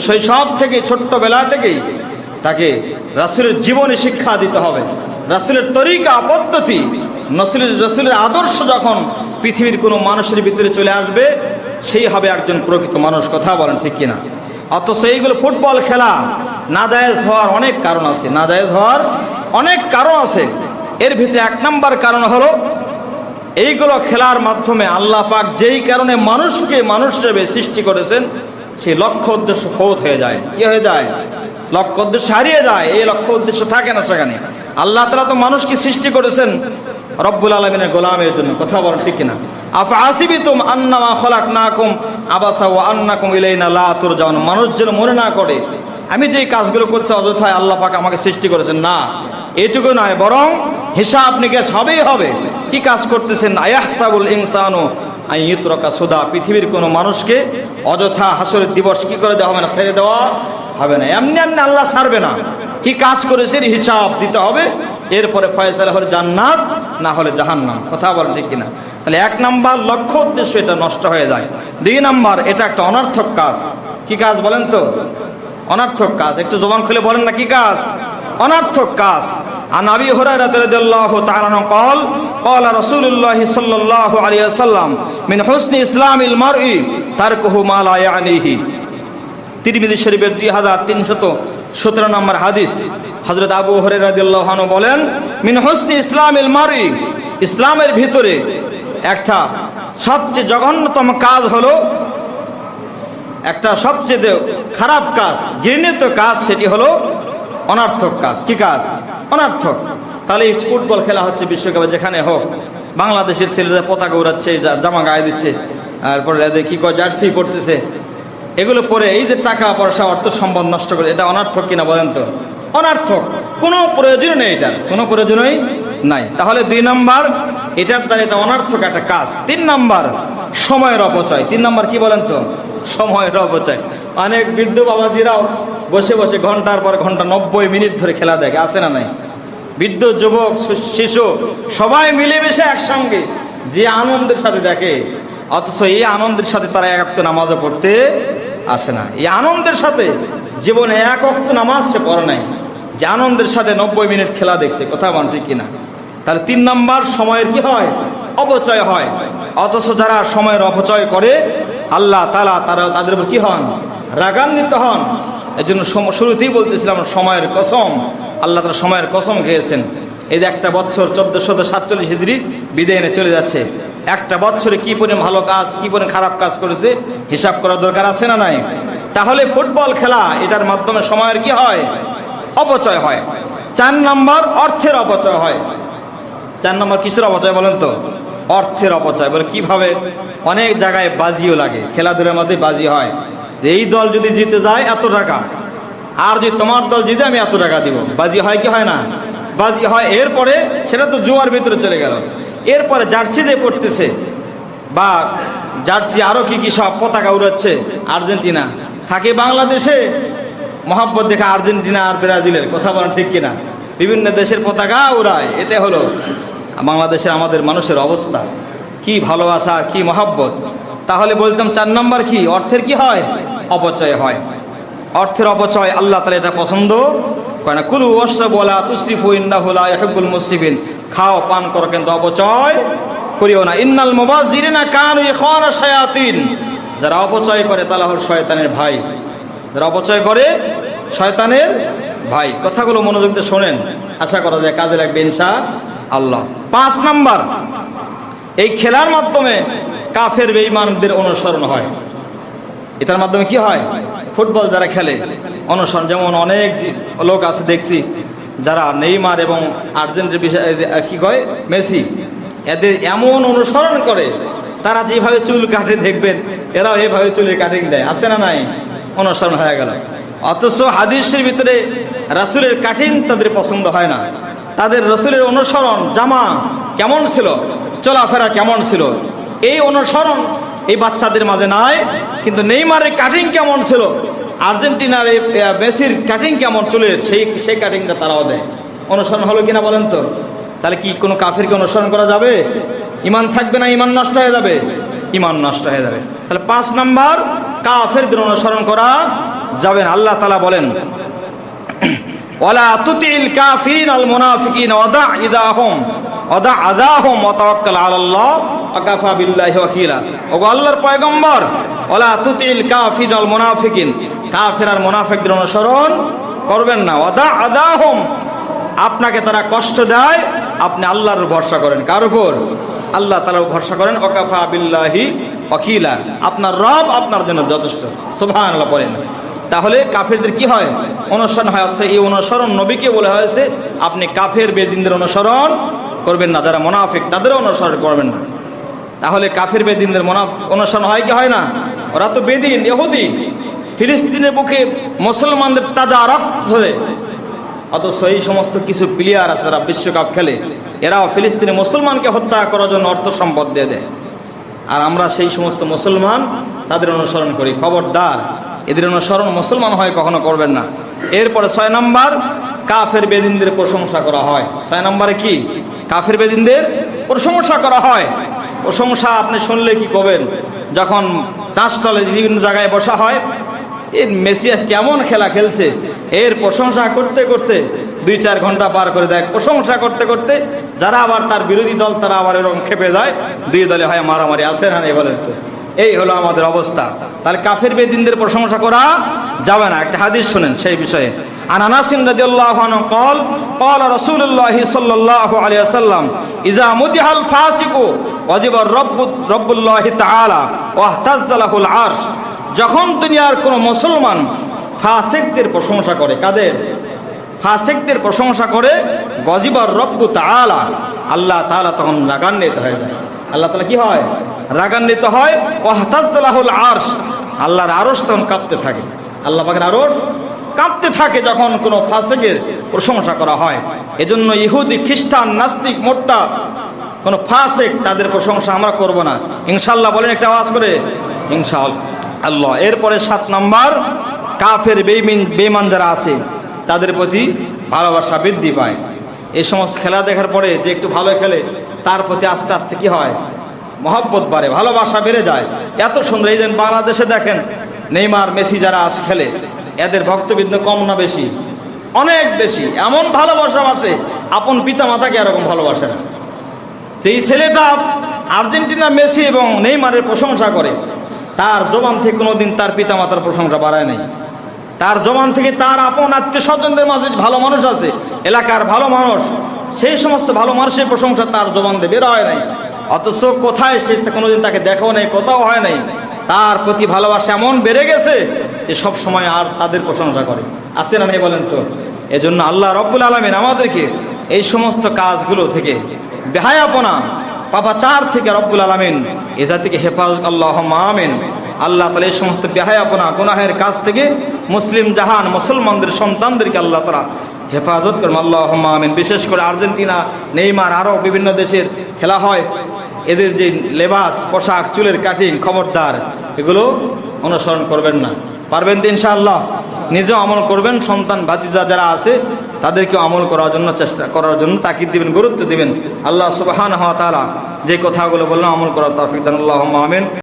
শৈশব থেকে ছোট্টবেলা থেকেই তাকে রাসূলের জীবনী শিক্ষা দিতে হবে। রাসূলের তরিকা পদ্ধতি, রাসূলের আদর্শ যখন পৃথিবীর কোনো মানুষের ভিতরে চলে আসবে, সেই হবে একজন প্রকৃত মানুষ। কথা বলেন ঠিক কিনা? অথচ এইগুলো ফুটবল খেলা নাজায়েজ হওয়ার অনেক কারণ আছে, নাজায়েজ হওয়ার অনেক কারণ আছে। এর ভিতরে এক নম্বর কারণ হলো এইগুলো খেলার মাধ্যমে আল্লাহ পাক যেই কারণে মানুষকে মানুষ হিসেবে সৃষ্টি করেছেন, সেই লক্ষ্য উদ্দেশ্য ফৌত হয়ে যায়। কি হয়ে যায়? লক্ষ্য উদ্দেশ্য হারিয়ে যায়। এই লক্ষ্য উদ্দেশ্য থাকে না সেখানে। আল্লাহ তাআলা তো মানুষকে সৃষ্টি করেছেন রব্বুল আলামিনের গোলামের জন্য। কথা বলেন ঠিক কিনা? আফআসিবিতুম আন্নামা খলাকনাকুম আবাসা ওয়া আন্নাকুম ইলাইনা লা তুরজাউন। মানুষ যেন মনে না করে আমি যে কাজগুলো করছি অযথায় আল্লাহ পাক আমাকে সৃষ্টি করেছেন। না, এটুকু নয়, বরং হিসাব নিকাশ হবেই হবে। কি কাজ করতেছেন? আয়াহসাবুল ইনসানু আন ইউতরাকা সুদা। পৃথিবীর কোনো মানুষকে অযথা হাসরের দিবস কি করে দেওয়া হবে না, ছেড়ে দেওয়া হবে না। এমনি এমনি আল্লাহ ছাড়বে না। কি কাজ করেছেন হিসাব দিতে হবে। এরপরে ফয়সালা হলে জান্নাত, না হলে জাহান্নাম। কথা বলেন ঠিক কিনা? তাহলে এক নাম্বার লক্ষ্য উদ্দেশ্য এটা নষ্ট হয়ে যায়। দুই নাম্বার, এটা একটা অনর্থক কাজ। কি কাজ বলেন তো? অনর্থক কাজ। একটু জবান খুলে বলেন না, কি কাজ? অনর্থক কাজ। আন আবি হুরায়রা রাদিয়াল্লাহু তাআলা আনহু قال قال رسول الله صلى الله عليه وسلم من حسن اسلام المرء تركه ما لا يعنيه। তিরমিজি শরীফের 2317 নম্বর হাদিস। হযরত আবু হুরায়রা রাদিয়াল্লাহু আনহু বলেন, মিন হুসনি ইসলামিল মারই, ইসলামের ভিতরে একটা সবচেয়ে জঘন্যতম কাজ হলো, একটা সবচেয়ে খারাপ কাজ, ঘৃণিত কাজ, সেটি হলো অনর্থক কাজ। কি কাজ? অনর্থক। তাহলে ফুটবল খেলা হচ্ছে বিশ্বকাপে, যেখানে হোক, বাংলাদেশের ছেলেরা পতাকা উড়াচ্ছে, জামা গায়ে দিচ্ছে, তারপরে কি করে জার্সি পরতেছে, এগুলো পরে এই যে টাকা পয়সা অর্থ সম্পদ নষ্ট করে, এটা অনর্থক কিনা বলেন তো? অনর্থক। কোনো প্রয়োজন নেই, এটার কোনো প্রয়োজনই নাই। তাহলে দুই নাম্বার, এটার দ্বারা এটা অনর্থক একটা কাজ। তিন নাম্বার, সময়ের অপচয়। তিন নাম্বার কি বলেন তো? সময়ের অপচয়। অনেক বৃদ্ধ বাবাজিরাও বসে বসে ঘন্টার পর ঘন্টা 90 মিনিট ধরে খেলা দেখে, আছে না নাই? বৃদ্ধ, যুবক, শিশু সবাই মিলেমিশে একসঙ্গে যে আনন্দের সাথে দেখে, অথচ এই আনন্দের সাথে তারা এক ওয়াক্ত নামাজও পড়তে আসে না। এই আনন্দের সাথে জীবনে এক ওয়াক্ত নামাজ সে পড়ে নাই, যে আনন্দের সাথে 90 মিনিট খেলা দেখছে। কথা বলেন ঠিক কিনা? তাহলে তিন নাম্বার, সময়ের কি হয়? অপচয় হয়। অথচ যারা সময়ের অপচয় করে আল্লাহ তাআলা তাদের উপর কি হন? রাগান্বিত হন। এই জন্য শুরুতেই বলতেছিলাম, সময়ের কসম, আল্লাহ তাআলা সময়ের কসম খেয়েছেন। এই যে একটা বছর 1447 হিজরি বিদায় এনে চলে যাচ্ছে, একটা বছরে কি পরিমাণ ভালো কাজ, কি পরিমাণ খারাপ কাজ করেছে, হিসাব করার দরকার আছে না নাই? তাহলে ফুটবল খেলা, এটার মাধ্যমে সময়ের কি হয়? অপচয় হয়। 4 নম্বর, অর্থের অপচয় হয়। 4 নম্বর কিসের অপচয় বলেন তো? অর্থের অপচয়। বলে কিভাবে? অনেক জায়গায় বাজিও লাগে, খেলাধুলার মধ্যে বাজি হয়। এই দল যদি জিতে যায় এত টাকা, আর যদি তোমার দল জিতে আমি এত টাকা দিব। বাজি হয় কি হয় না? বাজি হয়। এরপরে সেটা তো জুয়ার ভিতরে চলে গেল। এরপরে জার্সি দিয়ে পড়তেছে, বা জার্সি আরো কি কি সব পতাকা উড়াচ্ছে। আর্জেন্টিনা থাকে বাংলাদেশে, মহাব্বত দেখে আর্জেন্টিনা আর ব্রাজিলের। কথা বলেন ঠিক কিনা? বিভিন্ন দেশের পতাকা উড়ায়। এটা হলো বাংলাদেশে আমাদের মানুষের অবস্থা। কি ভালোবাসা, কি মহাব্বত। তাহলে বলতাম 4 নম্বর কি? অর্থের কি হয়? অপচয় হয়। অর্থের অপচয় আল্লাহ তাআলা এটা পছন্দ করে না। কুলু ওয়াশরাবু ওয়া লা তুসরিফু ইন্নাহু লা ইউহিব্বুল মুসরিফিন। খাও, পান করো, কিন্তু অপচয় করিও না। ইন্নাল মুবাযযিরিনা কানু ইখওয়ানা শায়াতিন। যারা অপচয় করে তারা হল শয়তানের ভাই। যারা অপচয় করে শয়তানের ভাই। কথাগুলো মনোযোগ দিয়ে শোনেন, আশা করা যায় কাজে লাগবে ইনশাআল্লাহ। 5 নাম্বার, এই খেলার মাধ্যমে কাফের বেঈমানদের অনুসরণ হয়। এটার মাধ্যমে কি হয়? ফুটবল যারা খেলে অনুসরণ, যেমন অনেক লোক আছে দেখছি যারা নেইমার এবং আর্জেন্টিনার বিষয়ে কি কয় মেসি, এদের এমন অনুসরণ করে, তারা যেভাবে চুল কাটে দেখবেন এরাও এভাবে চুলের কাটিং দেয়। আছে না নাই? অনুসরণ হয়ে গেল। অথচ হাদিসের ভিতরে রাসূলের কাটিং তাদের পছন্দ হয় না। তাদের রাসূলের অনুসরণ, জামা কেমন ছিল, চলাফেরা কেমন ছিল, এই অনুসরণ এই বাচ্চাদের মাঝে নাই। কিন্তু নেইমারের কাটিং কেমন ছিল, আর্জেন্টিনার মেসির কাটিং কেমন চুলের, সেই কাটিংটা তারাও দেয়। অনুসরণ হলো কিনা বলেন তো? তাহলে কি কোনো কাফেরকে অনুসরণ করা যাবে? ইমান থাকবে না, ইমান নষ্ট হয়ে যাবে, ইমান নষ্ট হয়ে যাবে। তাহলে 5 নাম্বার, কাফেরদের অনুসরণ করা যাবেন। আল্লাহ তাআলা বলেন, ওয়ালা তুতিল কাফিরিন আল মুনাফিকিন ওয়াদা ইদাহুম ওয়াদা আযাহুম ওয়া তাওয়াক্কাল আলাল্লাহ ওয়া কাফা বিল্লাহি ওয়াকিলা। ওগো আল্লাহর পয়গম্বর, ওয়ালা তুতিল কাফিরিন আল মুনাফিকিন, কাফির আর মুনাফিকদের অনুসরণ করবেন না। ওয়াদা আযাহুম, আপনাকে তারা কষ্ট দেয়, আপনি আল্লাহর ভরসা করেন। কার উপর? আল্লাহ তাআলার ভরসা করেন। ওয়া কাফা বিল্লাহি ওয়াকিলা, আপনার রব আপনার জন্য যথেষ্ট। সুবহানাল্লাহ পড়েন। তাহলে কাফেরদের কি হয়? অনুসরণ হয়। অথচ এই অনুসরণ নবীকে বলা হয়েছে আপনি কাফের বেদিনদের অনুসরণ করবেন না, যারা মুনাফিক তাদেরও অনুসরণ করবেন না। তাহলে কাফের বেদিনদের অনুসরণ হয় কি হয় না? ওরা তো বেদিন, ইহুদি, ফিলিস্তিনের বুকে মুসলমানদের তাজা রক্ত ঝরে। অথচ এই সমস্ত কিছু প্লেয়ার আছে যারা বিশ্বকাপ খেলে, এরাও ফিলিস্তিনে মুসলমানকে হত্যা করার জন্য অর্থ সম্পদ দিয়ে দেয়। আর আমরা সেই সমস্ত মুসলমান তাদের অনুসরণ করি। খবরদার, এদের অনুসরণ মুসলমান হয় কখনো করবেন না। এরপরে 6 নম্বর, কাফের বেদিনদের প্রশংসা করা হয়। 6 নম্বরে কি? কাফের বেদিনদের প্রশংসা করা হয়। প্রশংসা আপনি শুনলে কি করবেন? যখন চাষতলে বিভিন্ন জায়গায় বসা হয়, এই মেসি আজ কেমন খেলা খেলছে, এর প্রশংসা করতে করতে 2-4 ঘন্টা পার করে দেয়। প্রশংসা করতে করতে যারা আবার তার বিরোধী দল, তারা আবার এরকম খেপে যায়, 2 দলে হয় মারামারি। আছে না? বলেন তো, এই হলো আমাদের অবস্থা। তাহলে কাফের বেদিনদের প্রশংসা করা যাবে না। একটা হাদিস শুনেন সেই বিষয়ে। আন আনাস রাদিয়াল্লাহু আনহু قال قال رسول الله صلى الله عليه وسلم اذا مدح الفاسق وجب رب الله تعالى واهتز له العرش। যখন দুনিয়ার কোন মুসলমান ফাসিকদের প্রশংসা করে, কাদের? ফাসিকদের প্রশংসা করে, গজিবার রব্বু তাআলা, আল্লাহ তাআলা তখন রাগান্বিত হয়ে যায়। আল্লাহ তাআলা কি হয়? রাগান্বিত হয়। ওয়াহতাজ্জালাহুল আরশ, আল্লাহর আরশ তখন কাঁপতে থাকে। আল্লাহ পাকের আরশ কাঁপতে থাকে যখন কোনো ফাসিকের প্রশংসা করা হয়। এজন্য ইহুদি, খ্রিস্টান, নাস্তিক, মোর্তা কোনো ফাসিক, তাদের প্রশংসা আমরা করব না ইনশাআল্লাহ। বলেন একটা আওয়াজ করে, ইনশাআল্লাহ। এরপরে 7 নম্বর, কাফের বেঈমান যারা আছে তাদের প্রতি ভালোবাসা বৃদ্ধি পায়। এই সমস্ত খেলা দেখার পরে যে একটু ভালো খেলে, তার প্রতি আস্তে আস্তে কি হয়? মহব্বত বাড়ে, ভালোবাসা বেড়ে যায়। এত সুন্দর। এই যে বাংলাদেশে দেখেন নেইমার, মেসি যারা আছে খেলে, এদের ভক্তবৃন্দ কম না বেশি? অনেক বেশি। এমন ভালোবাসা বাসে, আপন পিতা মাতাকে এরকম ভালোবাসে না। সেই ছেলেটা আর্জেন্টিনা মেসি এবং নেইমারের প্রশংসা করে, তার জবান থেকে কোনোদিন তার পিতা মাতার প্রশংসা বাড়ায় নাই। তার জবান থেকে তার আপন আত্মীয় স্বজনদের মাঝে ভালো মানুষ আছে, এলাকার ভালো মানুষ, সেই সমস্ত ভালো মানুষের প্রশংসা তার জবান দিয়ে বের হয় নাই। অথচ কোথায় সে কোনোদিন তাকে দেখাও নাই, কোথাও হয় নাই। তার প্রতি ভালোবাসা এমন বেড়ে গেছে যে সব সময় আর তাদের প্রশংসা করে। আছে না? বলেন তো। এজন্য আল্লাহ রব্বুল আলামিন আমাদেরকে এই সমস্ত কাজগুলো থেকে, বেহায়াপনা, পাপাচার থেকে রব্বুল আলামিন এ জাতিকে হেফাজত, আল্লাহুম্মা আমিন। আল্লাহ তাআলা এই সমস্ত বেহায়াপনা, গুনাহের কাজ থেকে মুসলিম জাহান, মুসলমানদের সন্তানদেরকে আল্লাহ তাআলা হেফাজত করুন, আল্লাহুম্মা আমিন। বিশেষ করে আর্জেন্টিনা, নেইমার, আরও বিভিন্ন দেশের খেলা হয়, এদের যে লেবাস, পোশাক, চুলের কাটিং, খবরদার এগুলো অনুসরণ করবেন না। পারবেন তো ইনশাআল্লাহ? নিজেও আমল করবেন, সন্তান ভাতিজা যারা আছে তাদেরকেও আমল করার জন্য চেষ্টা করার জন্য তাকিদ দিবেন, গুরুত্ব দিবেন। আল্লাহ সুবহানাহু ওয়া তাআলা যে কথাগুলো বললাম আমল করার তৌফিক দান, আল্লাহুম্মা আমিন।